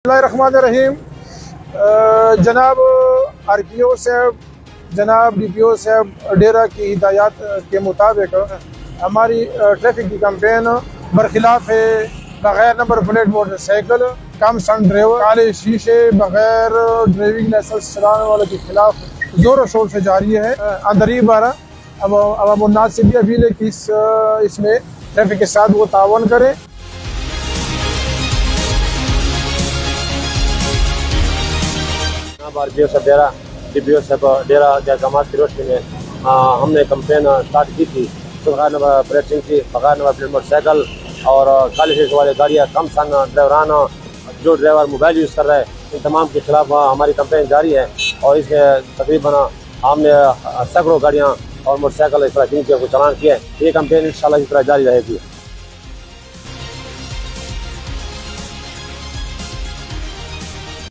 Bismillahirrahmanirrahim. जनाब RPO साहब, जनाब DPO साहब डेरा की हिदायत के मुताबिक हमारी ट्रैफिक की कैंपेन बरखिलाफ है बग़ैर नंबर प्लेट मोटरसाइकिल, कम सन ड्राइवर, काले शीशे, बग़ैर ड्राइविंग लाइसेंस चलाने वालों के खिलाफ ज़ोर शोर से जारी है। अंदरी बारा अब उन्नास से भी अपील है कि इसमें ट्रैफिक के साथ वो तावन करें। RPO साहब डेरा, DPO साहब डेरा के अहकाम की रोशनी में हमने कैंपेन स्टार्ट की थी। बग़ैर नंबर प्लेट थी, बग़ैर नंबर प्लेट मोटरसाइकिल और काले शीशे वाले गाड़ियाँ, कम सन ड्राइवरान, जो ड्राइवर मोबाइल यूज़ कर रहे हैं, इन तमाम के खिलाफ हमारी कैंपेन जारी है। और इसके तकरीबन हमने सैकड़ों गाड़ियाँ और मोटरसाइकिल इस तरह को चलान किया है। ये कैंपेन इंशाल्लाह इस तरह जारी रहेगी।